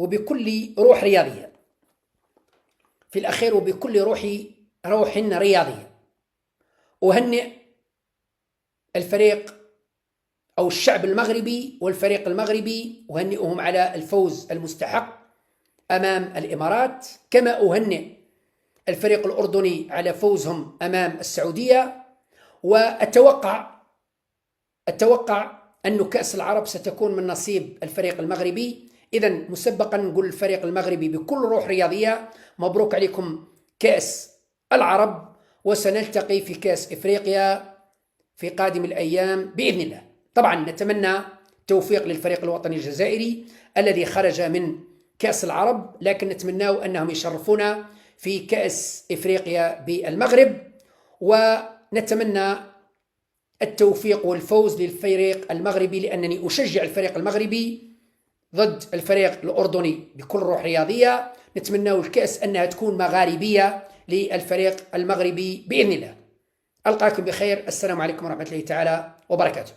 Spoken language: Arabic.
وبكل روح رياضية، في الأخير وبكل روح رياضية. أهنئ الفريق أو الشعب المغربي والفريق المغربي، أهنئهم على الفوز المستحق أمام الإمارات، كما أهنئ الفريق الأردني على فوزهم أمام السعودية. وأتوقع أن كأس العرب ستكون من نصيب الفريق المغربي. إذن مسبقا نقول الفريق المغربي بكل روح رياضية مبروك عليكم كأس العرب، وسنلتقي في كأس إفريقيا في قادم الأيام بإذن الله. طبعا نتمنى التوفيق للفريق الوطني الجزائري الذي خرج من كأس العرب، لكن نتمناه أنهم يشرفونا في كأس إفريقيا بالمغرب، ونتمنى التوفيق والفوز للفريق المغربي، لأنني أشجع الفريق المغربي ضد الفريق الأردني بكل روح رياضية. نتمنى الكأس أنها تكون مغاربية للفريق المغربي بإذن الله. ألقاكم بخير، السلام عليكم ورحمة الله تعالى وبركاته.